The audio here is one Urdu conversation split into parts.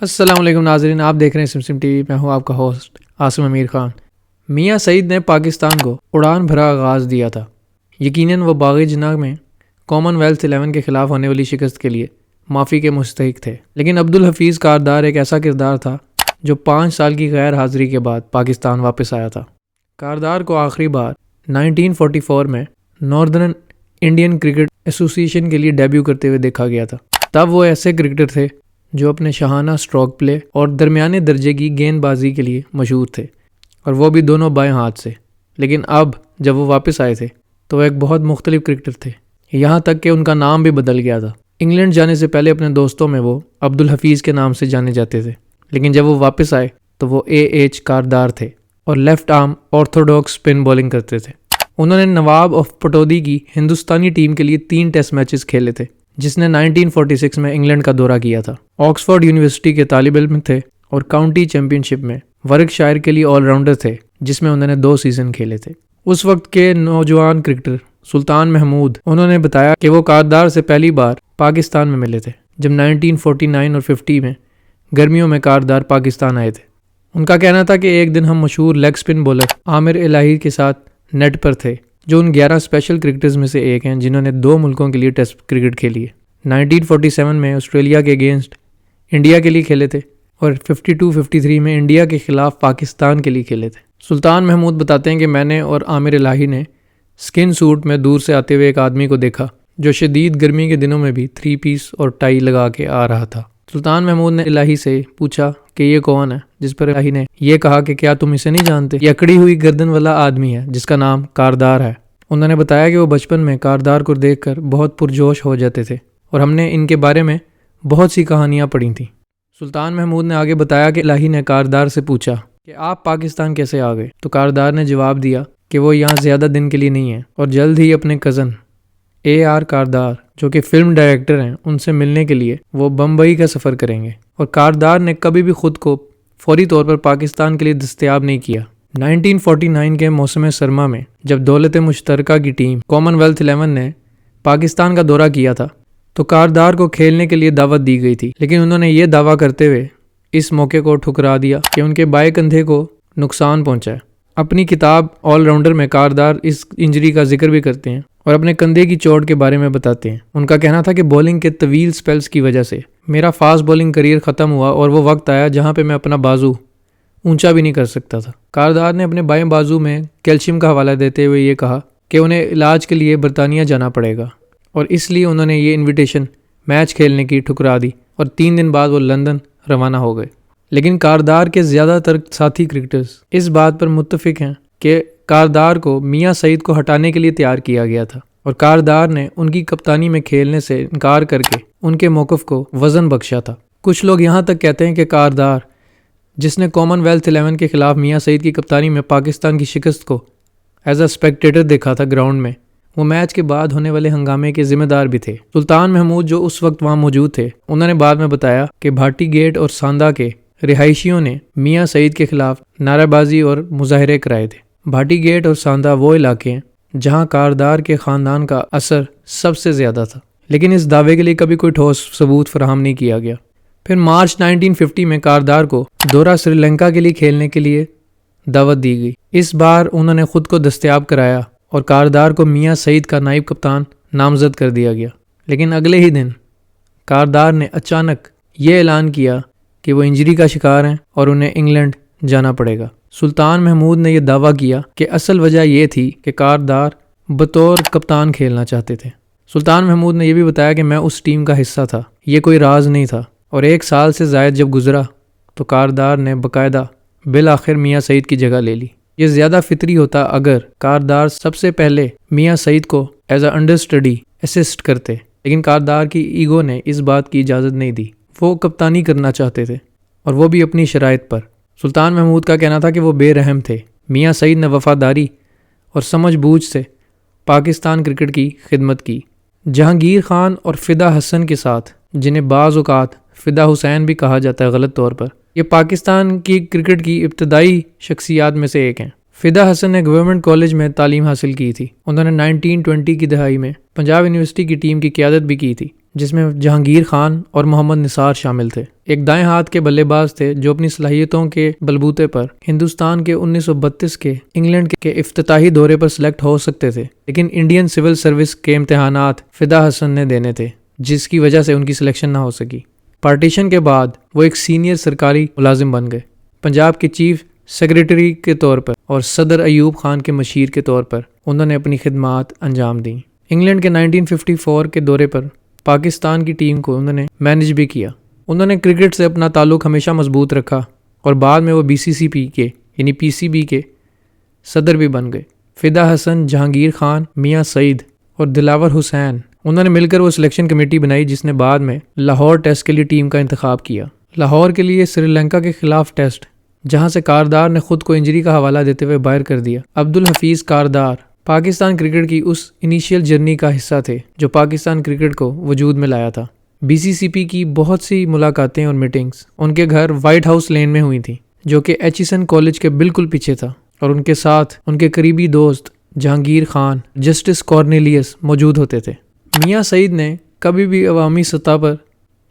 السلام علیکم ناظرین، آپ دیکھ رہے ہیں سمسم ٹی وی۔ میں ہوں آپ کا ہوسٹ عاصم امیر خان۔ میاں سعید نے پاکستان کو اڑان بھرا آغاز دیا تھا۔ یقیناً وہ باغی جناح میں کامن ویلتھ 11 کے خلاف ہونے والی شکست کے لیے معافی کے مستحق تھے، لیکن عبدالحفیظ کاردار ایک ایسا کردار تھا جو 5 سال کی غیر حاضری کے بعد پاکستان واپس آیا تھا۔ کاردار کو آخری بار 1944 میں ناردرن انڈین کرکٹ ایسوسی ایشن کے لیے ڈیبیو کرتے ہوئے دیکھا گیا تھا۔ تب وہ ایسے کرکٹر تھے جو اپنے شاہانہ سٹروک پلے اور درمیانے درجے کی گیند بازی کے لیے مشہور تھے، اور وہ بھی دونوں بائیں ہاتھ سے۔ لیکن اب جب وہ واپس آئے تھے تو وہ ایک بہت مختلف کرکٹر تھے، یہاں تک کہ ان کا نام بھی بدل گیا تھا۔ انگلینڈ جانے سے پہلے اپنے دوستوں میں وہ عبدالحفیظ کے نام سے جانے جاتے تھے، لیکن جب وہ واپس آئے تو وہ AH کاردار تھے اور left arm orthodox spin bowling کرتے تھے۔ انہوں نے نواب آف پٹودی کی ہندوستانی ٹیم کے لیے 3 ٹیسٹ میچز کھیلے تھے، جس نے 1946 میں انگلینڈ کا دورہ کیا تھا۔ آکسفورڈ یونیورسٹی کے طالب علم تھے اور کاؤنٹی چیمپئن شپ میں ورک شائر کے لیے آل راؤنڈر تھے، جس میں انہوں نے 2 سیزن کھیلے تھے۔ اس وقت کے نوجوان کرکٹر سلطان محمود انہوں نے بتایا کہ وہ کاردار سے پہلی بار پاکستان میں ملے تھے جب 1949 اور 50 میں گرمیوں میں کاردار پاکستان آئے تھے۔ ان کا کہنا تھا کہ ایک دن ہم مشہور لیگ اسپن بولر عامر الہی کے ساتھ نیٹ پر تھے، جو ان 11 اسپیشل کرکٹرز میں سے ایک ہیں جنہوں نے 2 ملکوں کے لیے ٹیسٹ کرکٹ کھیلی ہے۔ 1947 میں آسٹریلیا کے اگینسٹ انڈیا کے لیے کھیلے تھے اور 52-53 میں انڈیا کے خلاف پاکستان کے لیے کھیلے تھے۔ سلطان محمود بتاتے ہیں کہ میں نے اور عامر الہی نے سکن سوٹ میں دور سے آتے ہوئے ایک آدمی کو دیکھا جو شدید گرمی کے دنوں میں بھی 3 پیس اور ٹائی لگا کے آ رہا تھا۔ سلطان محمود نے الہی سے پوچھا کہ یہ کون ہے، جس پر الہی نے یہ کہا کہ کیا تم اسے نہیں جانتے؟ یہ اکڑی ہوئی گردن والا آدمی ہے جس کا نام کاردار ہے۔ انہوں نے بتایا کہ وہ بچپن میں کاردار کو دیکھ کر بہت پرجوش ہو جاتے تھے اور ہم نے ان کے بارے میں بہت سی کہانیاں پڑھی تھیں۔ سلطان محمود نے آگے بتایا کہ الہی نے کاردار سے پوچھا کہ آپ پاکستان کیسے آ گئے، تو کاردار نے جواب دیا کہ وہ یہاں زیادہ دن کے لیے نہیں ہیں اور جلد ہی اپنے کزن AR کاردار جو کہ فلم ڈائریکٹر ہیں ان سے ملنے کے لیے وہ بمبئی کا سفر کریں گے۔ اور کاردار نے کبھی بھی خود کو فوری طور پر پاکستان کے لیے دستیاب نہیں کیا۔ 1949 کے موسم سرما میں جب دولت مشترکہ کی ٹیم کامن ویلتھ 11 نے پاکستان کا دورہ کیا تھا تو کاردار کو کھیلنے کے لیے دعوت دی گئی تھی، لیکن انہوں نے یہ دعویٰ کرتے ہوئے اس موقع کو ٹھکرا دیا کہ ان کے بائیں کندھے کو نقصان پہنچا ہے۔ اپنی کتاب آل راؤنڈر میں کاردار اس انجری کا ذکر بھی کرتے ہیں اور اپنے کندھے کی چوٹ کے بارے میں بتاتے ہیں۔ ان کا کہنا تھا کہ بولنگ کے طویل سپیلز کی وجہ سے میرا فاسٹ بولنگ کریئر ختم ہوا اور وہ وقت آیا جہاں پہ میں اپنا بازو اونچا بھی نہیں کر سکتا تھا۔ کاردار نے اپنے بائیں بازو میں کیلشیم کا حوالہ دیتے ہوئے یہ کہا کہ انہیں علاج کے لیے برطانیہ جانا پڑے گا، اور اس لیے انہوں نے یہ انویٹیشن میچ کھیلنے کی ٹھکرا دی اور 3 دن بعد وہ لندن روانہ ہو گئے۔ لیکن کاردار کے زیادہ تر ساتھی کرکٹرز اس بات پر متفق ہیں کہ کاردار کو میاں سعید کو ہٹانے کے لیے تیار کیا گیا تھا، اور کاردار نے ان کی کپتانی میں کھیلنے سے انکار کر کے ان کے موقف کو وزن بخشا تھا۔ کچھ لوگ یہاں تک کہتے ہیں کہ کاردار، جس نے کامن ویلتھ 11 کے خلاف میاں سعید کی کپتانی میں پاکستان کی شکست کو ایز اے اسپیکٹیٹر دیکھا تھا گراؤنڈ میں، وہ میچ کے بعد ہونے والے ہنگامے کے ذمہ دار بھی تھے۔ سلطان محمود جو اس وقت وہاں موجود تھے، انہوں نے بعد میں بتایا کہ بھاٹی گیٹ اور ساندہ کے رہائشیوں نے میاں سعید کے خلاف نعرہ بازی اور مظاہرے کرائے تھے۔ بھاٹی گیٹ اور ساندہ وہ علاقے ہیں جہاں کاردار کے خاندان کا اثر سب سے زیادہ تھا، لیکن اس دعوے کے لیے کبھی کوئی ٹھوس ثبوت فراہم نہیں کیا گیا۔ پھر مارچ 1950 میں کاردار کو دورہ سری لنکا کے لیے کھیلنے کے لیے دعوت دی گئی۔ اس بار انہوں نے خود کو دستیاب کرایا اور کاردار کو میاں سعید کا نائب کپتان نامزد کر دیا گیا، لیکن اگلے ہی دن کاردار نے اچانک یہ اعلان کیا کہ وہ انجری کا شکار ہیں اور انہیں انگلینڈ جانا پڑے گا۔ سلطان محمود نے یہ دعویٰ کیا کہ اصل وجہ یہ تھی کہ کاردار بطور کپتان کھیلنا چاہتے تھے۔ سلطان محمود نے یہ بھی بتایا کہ میں اس ٹیم کا حصہ تھا، یہ کوئی راز نہیں تھا، اور 1 سال سے زائد جب گزرا تو کاردار نے باقاعدہ بالآخر میاں سعید کی جگہ لے لی۔ یہ زیادہ فطری ہوتا اگر کاردار سب سے پہلے میاں سعید کو as a under study assist کرتے، لیکن کاردار کی ایگو نے اس بات کی اجازت نہیں دی۔ وہ کپتانی کرنا چاہتے تھے اور وہ بھی اپنی شرائط پر۔ سلطان محمود کا کہنا تھا کہ وہ بے رحم تھے۔ میاں سعید نے وفاداری اور سمجھ بوجھ سے پاکستان کرکٹ کی خدمت کی۔ جہانگیر خان اور فدا حسن کے ساتھ، جنہیں بعض اوقات فدا حسین بھی کہا جاتا ہے غلط طور پر، یہ پاکستان کی کرکٹ کی ابتدائی شخصیات میں سے ایک ہیں۔ فدا حسن نے گورنمنٹ کالج میں تعلیم حاصل کی تھی۔ انہوں نے 1920 کی دہائی میں پنجاب یونیورسٹی کی ٹیم کی قیادت بھی کی تھی۔ جس میں جہانگیر خان اور محمد نثار شامل تھے۔ ایک دائیں ہاتھ کے بلے باز تھے جو اپنی صلاحیتوں کے بلبوتے پر ہندوستان کے 1932 کے انگلینڈ کے افتتاحی دورے پر سلیکٹ ہو سکتے تھے، لیکن انڈین سول سروس کے امتحانات فدا حسن نے دینے تھے، جس کی وجہ سے ان کی سلیکشن نہ ہو سکی۔ پارٹیشن کے بعد وہ ایک سینئر سرکاری ملازم بن گئے۔ پنجاب کے چیف سیکریٹری کے طور پر اور صدر ایوب خان کے مشیر کے طور پر انہوں نے اپنی خدمات انجام دیں۔ انگلینڈ کے 1954 کے دورے پر پاکستان کی ٹیم کو انہوں نے مینج بھی کیا۔ انہوں نے کرکٹ سے اپنا تعلق ہمیشہ مضبوط رکھا اور بعد میں وہ BCCP کے یعنی PCB کے صدر بھی بن گئے۔ فدا حسن، جہانگیر خان، میاں سعید اور دلاور حسین انہوں نے مل کر وہ سلیکشن کمیٹی بنائی جس نے بعد میں لاہور ٹیسٹ کے لیے ٹیم کا انتخاب کیا۔ لاہور کے لیے سری لنکا کے خلاف ٹیسٹ، جہاں سے کاردار نے خود کو انجری کا حوالہ دیتے ہوئے باہر کر دیا۔ عبدالحفیظ کاردار پاکستان کرکٹ کی اس انیشیل جرنی کا حصہ تھے جو پاکستان کرکٹ کو وجود میں لایا تھا۔ BCCP کی بہت سی ملاقاتیں اور میٹنگز ان کے گھر وائٹ ہاؤس لین میں ہوئی تھیں، جو کہ ایچیسن کالج کے بالکل پیچھے تھا، اور ان کے ساتھ ان کے قریبی دوست جہانگیر خان، جسٹس کارنیلیس موجود ہوتے تھے۔ میاں سعید نے کبھی بھی عوامی سطح پر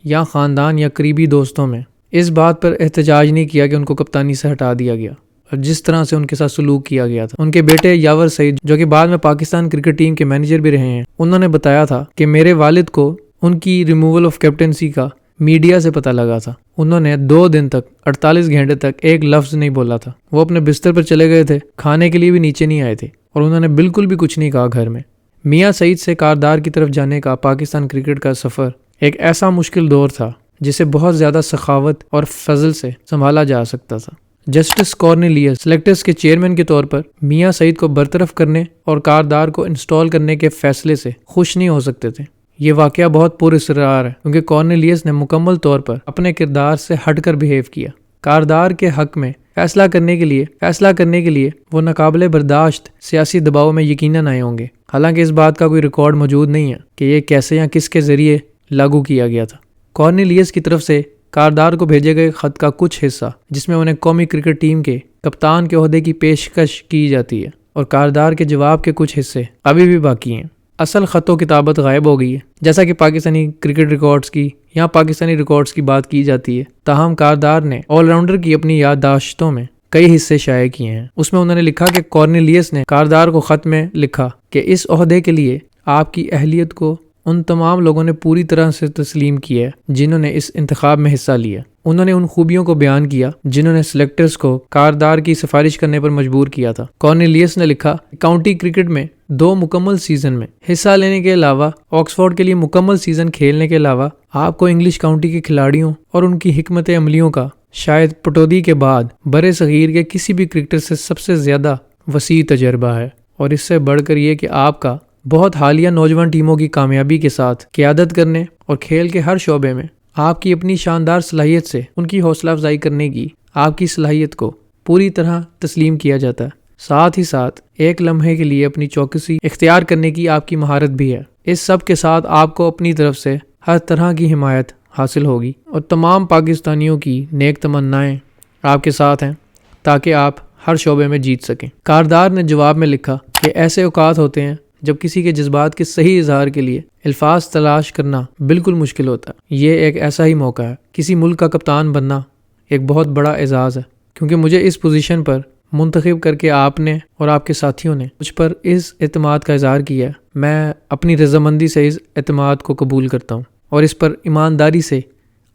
یا خاندان یا قریبی دوستوں میں اس بات پر احتجاج نہیں کیا کہ ان کو کپتانی سے ہٹا دیا گیا اور جس طرح سے ان کے ساتھ سلوک کیا گیا تھا۔ ان کے بیٹے یاور سعید، جو کہ بعد میں پاکستان کرکٹ ٹیم کے مینیجر بھی رہے ہیں، انہوں نے بتایا تھا کہ میرے والد کو ان کی ریموول آف کیپٹنسی کا میڈیا سے پتہ لگا تھا۔ انہوں نے 2 دن تک 48 گھنٹے تک ایک لفظ نہیں بولا تھا۔ وہ اپنے بستر پر چلے گئے تھے، کھانے کے لیے بھی نیچے نہیں آئے تھے، اور انہوں نے بالکل بھی کچھ نہیں کہا گھر میں۔ میاں سعید سے کاردار کی طرف جانے کا پاکستان کرکٹ کا سفر ایک ایسا مشکل دور تھا جسے بہت زیادہ سخاوت اور فضل سے سنبھالا جا سکتا تھا۔ جسٹس کارنیلیس سلیکٹرز کے چیئرمین کے طور پر میاں سعید کو برطرف کرنے اور کاردار کو انسٹال کرنے کے فیصلے سے خوش نہیں ہو سکتے تھے۔ یہ واقعہ بہت پراسرار ہے کیونکہ کارنیلیس نے مکمل طور پر اپنے کردار سے ہٹ کر بیہیو کیا۔ کاردار کے حق میں فیصلہ کرنے کے لیے وہ ناقابل برداشت سیاسی دباؤ میں یقیناً آئے ہوں گے، حالانکہ اس بات کا کوئی ریکارڈ موجود نہیں ہے کہ یہ کیسے یا کس کے ذریعے لاگو کیا گیا تھا۔ کارنیلیس کی طرف سے کاردار کو بھیجے گئے خط کا کچھ حصہ، جس میں انہیں قومی کرکٹ ٹیم کے کپتان کے عہدے کی پیشکش کی جاتی ہے، اور کاردار کے جواب کے کچھ حصے ابھی بھی باقی ہیں۔ اصل خط و کتابت غائب ہو گئی ہے، جیسا کہ پاکستانی کرکٹ ریکارڈز کی یا پاکستانی ریکارڈز کی بات کی جاتی ہے۔ تاہم کاردار نے آل راؤنڈر کی اپنی یادداشتوں میں کئی حصے شائع کیے ہیں۔ اس میں انہوں نے لکھا کہ کارنیلیس نے کاردار کو خط میں لکھا کہ اس عہدے کے لیے آپ کی اہلیت کو ان تمام لوگوں نے پوری طرح سے تسلیم کیا ہے جنہوں نے اس انتخاب میں حصہ لیا۔ انہوں نے ان خوبیوں کو بیان کیا جنہوں نے سلیکٹرز کو کاردار کی سفارش کرنے پر مجبور کیا تھا۔ کارنیلیس نے لکھا کہ کاؤنٹی کرکٹ میں 2 مکمل سیزن میں حصہ لینے کے علاوہ، آکسفورڈ کے لیے مکمل سیزن کھیلنے کے علاوہ، آپ کو انگلش کاؤنٹی کے کھلاڑیوں اور ان کی حکمت عملیوں کا شاید پٹودی کے بعد برِ صغیر کے کسی بھی کرکٹر سے سب سے زیادہ وسیع تجربہ ہے، اور اس سے بڑھ کر یہ کہ آپ کا بہت حالیہ نوجوان ٹیموں کی کامیابی کے ساتھ قیادت کرنے اور کھیل کے ہر شعبے میں آپ کی اپنی شاندار صلاحیت سے ان کی حوصلہ افزائی کرنے کی آپ کی صلاحیت کو پوری طرح تسلیم کیا جاتا ہے۔ ساتھ ہی ساتھ ایک لمحے کے لیے اپنی چوکسی اختیار کرنے کی آپ کی مہارت بھی ہے۔ اس سب کے ساتھ آپ کو اپنی طرف سے ہر طرح کی حمایت حاصل ہوگی، اور تمام پاکستانیوں کی نیک تمنائیں آپ کے ساتھ ہیں تاکہ آپ ہر شعبے میں جیت سکیں۔ کاردار نے جواب میں لکھا کہ ایسے اوقات ہوتے ہیں جب کسی کے جذبات کے صحیح اظہار کے لیے الفاظ تلاش کرنا بالکل مشکل ہوتا ہے۔ یہ ایک ایسا ہی موقع ہے۔ کسی ملک کا کپتان بننا ایک بہت بڑا اعزاز ہے، کیونکہ مجھے اس پوزیشن پر منتخب کر کے آپ نے اور آپ کے ساتھیوں نے مجھ پر اس اعتماد کا اظہار کیا ہے۔ میں اپنی رضامندی سے اس اعتماد کو قبول کرتا ہوں اور اس پر ایمانداری سے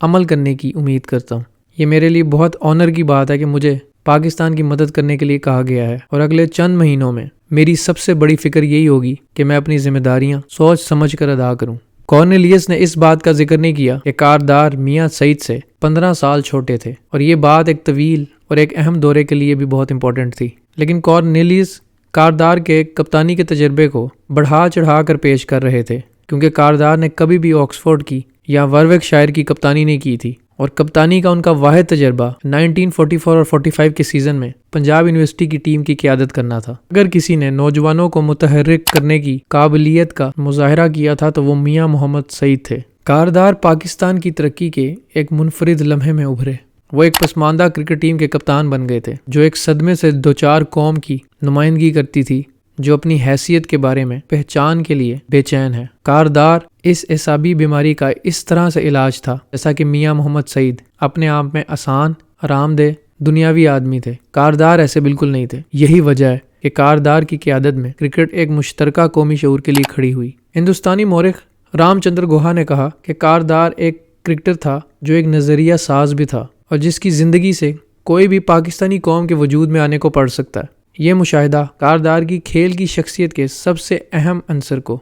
عمل کرنے کی امید کرتا ہوں۔ یہ میرے لیے بہت آنر کی بات ہے کہ مجھے پاکستان کی مدد کرنے کے لیے کہا گیا ہے، اور اگلے چند مہینوں میں میری سب سے بڑی فکر یہی ہوگی کہ میں اپنی ذمہ داریاں سوچ سمجھ کر ادا کروں۔ کارنیلیس نے اس بات کا ذکر نہیں کیا کہ کاردار میاں سعید سے 15 سال چھوٹے تھے، اور یہ بات ایک طویل اور ایک اہم دورے کے لیے بھی بہت امپورٹنٹ تھی، لیکن کارنیلیس کاردار کے کپتانی کے تجربے کو بڑھا چڑھا کر پیش کر رہے تھے، کیونکہ کاردار نے کبھی بھی آکسفورڈ کی یا واروک شائر کی کپتانی نہیں کی تھی، اور کپتانی کا ان کا واحد تجربہ 1944 اور 45 کے سیزن میں پنجاب یونیورسٹی کی ٹیم کی قیادت کرنا تھا۔ اگر کسی نے نوجوانوں کو متحرک کرنے کی قابلیت کا مظاہرہ کیا تھا تو وہ میاں محمد سعید تھے۔ کاردار پاکستان کی ترقی کے ایک منفرد لمحے میں ابھرے۔ وہ ایک پسماندہ کرکٹ ٹیم کے کپتان بن گئے تھے جو ایک صدمے سے دوچار قوم کی نمائندگی کرتی تھی جو اپنی حیثیت کے بارے میں پہچان کے لیے بے چین ہے۔ کاردار اس اعصابی بیماری کا اس طرح سے علاج تھا جیسا کہ میاں محمد سعید اپنے آپ میں آسان، آرام دہ، دنیاوی آدمی تھے۔ کاردار ایسے بالکل نہیں تھے۔ یہی وجہ ہے کہ کاردار کی قیادت میں کرکٹ ایک مشترکہ قومی شعور کے لیے کھڑی ہوئی۔ ہندوستانی مورخ رام چندر گوہا نے کہا کہ کاردار ایک کرکٹر تھا جو ایک نظریہ ساز بھی تھا اور جس کی زندگی سے کوئی بھی پاکستانی قوم کے وجود میں آنے کو پڑھ سکتا ہے۔ یہ مشاہدہ کاردار کی کھیل کی شخصیت کے سب سے اہم عنصر کو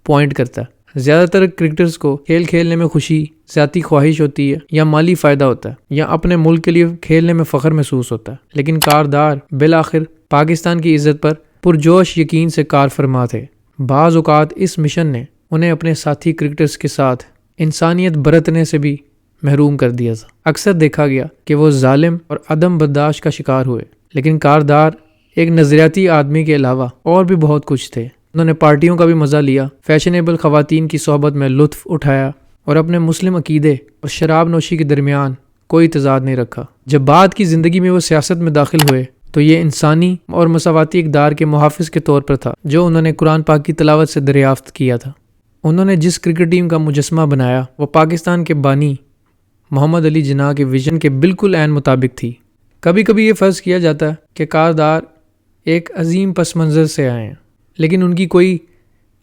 پوائنٹ کرتا ہے۔ زیادہ تر کرکٹرز کو کھیل کھیلنے میں خوشی، ذاتی خواہش ہوتی ہے یا مالی فائدہ ہوتا ہے یا اپنے ملک کے لیے کھیلنے میں فخر محسوس ہوتا ہے، لیکن کاردار بالآخر پاکستان کی عزت پر پرجوش یقین سے کار فرما تھے۔ بعض اوقات اس مشن نے انہیں اپنے ساتھی کرکٹرز کے ساتھ انسانیت برتنے سے بھی محروم کر دیا تھا۔ اکثر دیکھا گیا کہ وہ ظالم اور عدم برداشت کا شکار ہوئے، لیکن کاردار ایک نظریاتی آدمی کے علاوہ اور بھی بہت کچھ تھے۔ انہوں نے پارٹیوں کا بھی مزہ لیا، فیشنیبل خواتین کی صحبت میں لطف اٹھایا اور اپنے مسلم عقیدے اور شراب نوشی کے درمیان کوئی تضاد نہیں رکھا۔ جب بعد کی زندگی میں وہ سیاست میں داخل ہوئے تو یہ انسانی اور مساواتی اقدار کے محافظ کے طور پر تھا جو انہوں نے قرآن پاک کی تلاوت سے دریافت کیا تھا۔ انہوں نے جس کرکٹ ٹیم کا مجسمہ بنایا وہ پاکستان کے بانی محمد علی جناح کے ویژن کے بالکل عین مطابق تھی۔ کبھی کبھی یہ فرض کیا جاتا ہے کہ کاردار ایک عظیم پس منظر سے آئے ہیں، لیکن ان کی کوئی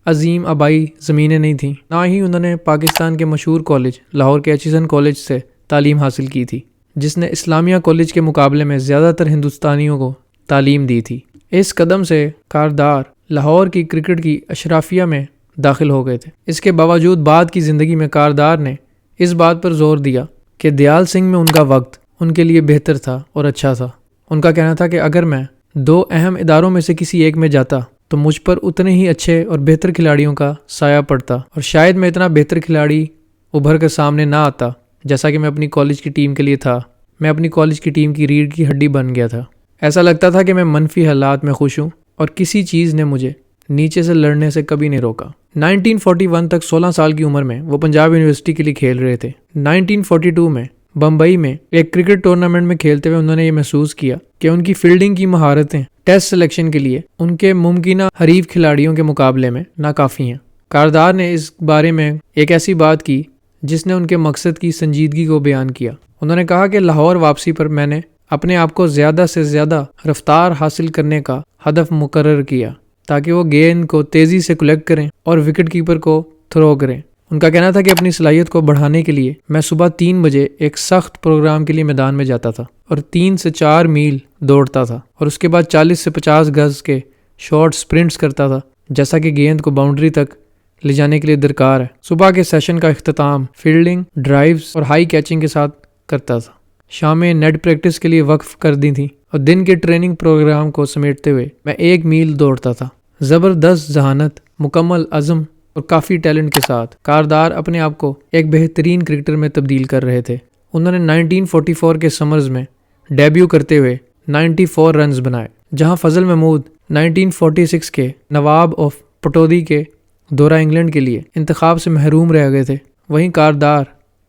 عظیم آبائی زمینیں نہیں تھیں، نہ ہی انہوں نے پاکستان کے مشہور کالج لاہور کے ایچیسن کالج سے تعلیم حاصل کی تھی، جس نے اسلامیہ کالج کے مقابلے میں زیادہ تر ہندوستانیوں کو تعلیم دی تھی۔ اس قدم سے کاردار لاہور کی کرکٹ کی اشرافیہ میں داخل ہو گئے تھے۔ اس کے باوجود بعد کی زندگی میں کاردار نے اس بات پر زور دیا کہ دیال سنگھ میں ان کا وقت ان کے لیے بہتر تھا اور اچھا تھا۔ ان کا کہنا تھا کہ اگر میں دو اہم اداروں میں سے کسی ایک میں جاتا تو مجھ پر اتنے ہی اچھے اور بہتر کھلاڑیوں کا سایہ پڑتا اور شاید میں اتنا بہتر کھلاڑی ابھر کر سامنے نہ آتا جیسا کہ میں اپنی کالج کی ٹیم کے لیے تھا۔ میں اپنی کالج کی ٹیم کی ریڑھ کی ہڈی بن گیا تھا۔ ایسا لگتا تھا کہ میں منفی حالات میں خوش ہوں اور کسی چیز نے مجھے نیچے سے لڑنے سے کبھی نہیں روکا۔ 1941 تک 16 سال کی عمر میں وہ پنجاب یونیورسٹی کے لیے کھیل رہے تھے۔ 1942 میں بمبئی میں ایک کرکٹ ٹورنامنٹ میں کھیلتے ہوئے انہوں نے یہ محسوس کیا کہ ان کی فیلڈنگ کی مہارتیں ٹیسٹ سلیکشن کے لیے ان کے ممکنہ حریف کھلاڑیوں کے مقابلے میں ناکافی ہیں۔ کاردار نے اس بارے میں ایک ایسی بات کی جس نے ان کے مقصد کی سنجیدگی کو بیان کیا۔ انہوں نے کہا کہ لاہور واپسی پر میں نے اپنے آپ کو زیادہ سے زیادہ رفتار حاصل کرنے کا ہدف مقرر کیا تاکہ وہ گیند کو تیزی سے کلیکٹ کریں اور وکٹ کیپر کو تھرو کریں۔ ان کا کہنا تھا کہ اپنی صلاحیت کو بڑھانے کے لیے میں صبح 3 بجے ایک سخت پروگرام کے لیے میدان میں جاتا تھا اور 3 سے 4 میل دوڑتا تھا اور اس کے بعد 40 سے 50 گز کے شارٹ سپرنٹس کرتا تھا جیسا کہ گیند کو باؤنڈری تک لے جانے کے لیے درکار ہے۔ صبح کے سیشن کا اختتام فیلڈنگ، ڈرائیوز اور ہائی کیچنگ کے ساتھ کرتا تھا۔ شامیں نیٹ پریکٹس کے لیے وقف کر دی تھیں اور دن کے ٹریننگ پروگرام کو سمیٹتے ہوئے میں 1 میل دوڑتا تھا۔ زبردست ذہانت، مکمل عزم اور کافی ٹیلنٹ کے ساتھ کاردار اپنے آپ کو ایک بہترین کرکٹر میں تبدیل کر رہے تھے۔ انہوں نے 1944 کے سمرز میں ڈیبیو کرتے ہوئے 94 رنز بنائے، جہاں فضل محمود 1946 کے نواب آف پٹودی کے دورہ انگلینڈ کے لیے انتخاب سے محروم رہ گئے تھے، وہیں کاردار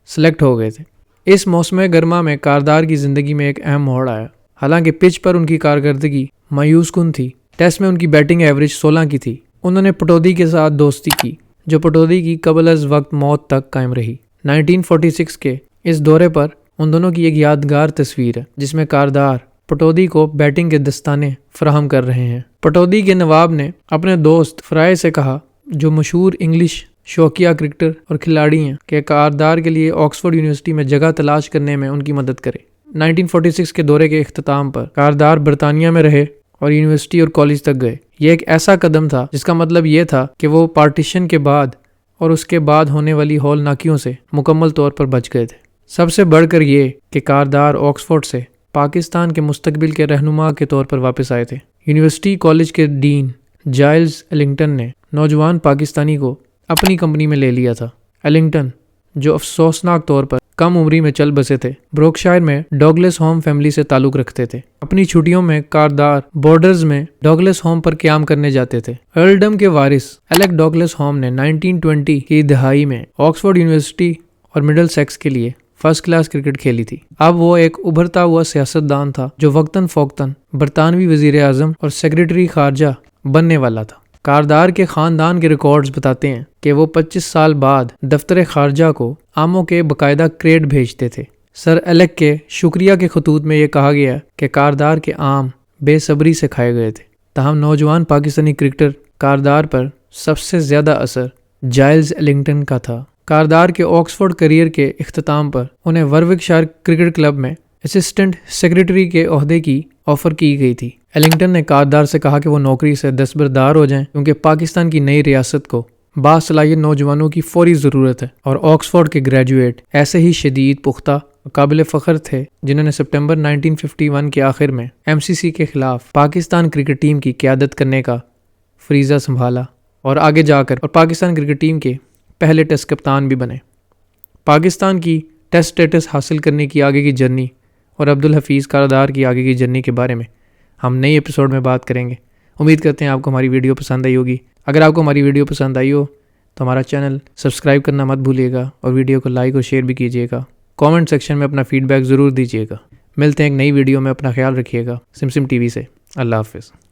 سلیکٹ ہو گئے تھے۔ اس موسم گرما میں کاردار کی زندگی میں ایک اہم موڑ آیا۔ حالانکہ پچ پر ان کی کارکردگی مایوس کن تھی، ٹیسٹ میں ان کی بیٹنگ ایوریج 16 کی تھی۔ انہوں نے پٹودی کے ساتھ دوستی کی جو پٹودی کی قبل از وقت موت تک قائم رہی۔ 1946 کے اس دورے پر ان دونوں کی ایک یادگار تصویر ہے جس میں کاردار پٹودی کو بیٹنگ کے دستانے فراہم کر رہے ہیں۔ پٹودی کے نواب نے اپنے دوست فرائے سے کہا، جو مشہور انگلش شوقیہ کرکٹر اور کھلاڑی ہیں، کہ کاردار کے لیے آکسفورڈ یونیورسٹی میں جگہ تلاش کرنے میں ان کی مدد کرے۔ 1946 کے دورے کے اختتام پر کاردار برطانیہ میں رہے اور یونیورسٹی اور کالج تک گئے۔ یہ ایک ایسا قدم تھا جس کا مطلب یہ تھا کہ وہ پارٹیشن کے بعد اور اس کے بعد ہونے والی ہولناکیوں سے مکمل طور پر بچ گئے تھے۔ سب سے بڑھ کر یہ کہ کاردار آکسفورڈ سے پاکستان کے مستقبل کے رہنما کے طور پر واپس آئے تھے۔ یونیورسٹی کالج کے ڈین جائلز ایلنگٹن نے نوجوان پاکستانی کو اپنی کمپنی میں لے لیا تھا۔ ایلنگٹن، جو افسوسناک طور پر کم عمری میں چل بسے تھے، بروکشائر میں ڈوگلس ہوم فیملی سے تعلق رکھتے تھے۔ اپنی چھٹیوں میں کاردار بارڈرز میں ڈوگلس ہوم پر قیام کرنے جاتے تھے۔ ارلڈم کے وارث الیک ڈوگلس ہوم نے 1920 کی دہائی میں آکسفورڈ یونیورسٹی اور مڈل سیکس کے لیے فرسٹ کلاس کرکٹ کھیلی تھی۔ اب وہ ایک ابھرتا ہوا سیاستدان تھا جو وقتاً فوقتاً برطانوی وزیر اعظم اور سیکرٹری خارجہ بننے والا تھا۔ کاردار کے خاندان کے ریکارڈز بتاتے ہیں کہ وہ 25 سال بعد دفتر خارجہ کو آموں کے باقاعدہ کریٹ بھیجتے تھے۔ سر الیک کے شکریہ کے خطوط میں یہ کہا گیا کہ کاردار کے آم بے صبری سے کھائے گئے تھے۔ تاہم نوجوان پاکستانی کرکٹر کاردار پر سب سے زیادہ اثر جائلز ایلنگٹن کا تھا۔ کاردار کے آکسفورڈ کیریئر کے اختتام پر انہیں وروکشائر کرکٹ کلب میں اسسٹنٹ سیکرٹری کے عہدے کی آفر کی گئی تھی۔ ایلنگٹن نے کاردار سے کہا کہ وہ نوکری سے دستبردار ہو جائیں کیونکہ پاکستان کی نئی ریاست کو باصلاحیت نوجوانوں کی فوری ضرورت ہے، اور آکسفورڈ کے گریجویٹ ایسے ہی شدید، پختہ، قابل فخر تھے جنہوں نے سپٹمبر 1951 کے آخر میں MCC کے خلاف پاکستان کرکٹ ٹیم کی قیادت کرنے کا فریضہ سنبھالا اور آگے جا کر پاکستان کرکٹ ٹیم کے پہلے ٹیسٹ کپتان بھی بنے۔ پاکستان کی ٹیسٹ سٹیٹس حاصل کرنے کی آگے کی جرنی اور عبدالحفیظ کاردار کی آگے کی جرنی کے بارے میں ہم نئی ایپیسوڈ میں بات کریں گے۔ امید کرتے ہیں آپ کو ہماری ویڈیو پسند آئی ہوگی۔ اگر آپ کو ہماری ویڈیو پسند آئی ہو تو ہمارا چینل سبسکرائب کرنا مت بھولیے گا اور ویڈیو کو لائک اور شیئر بھی کیجیے گا۔ کامنٹ سیکشن میں اپنا فیڈ بیک ضرور دیجیے گا۔ ملتے ہیں ایک نئی ویڈیو میں، اپنا خیال رکھیے گا۔ سمسم ٹی وی سے اللہ حافظ۔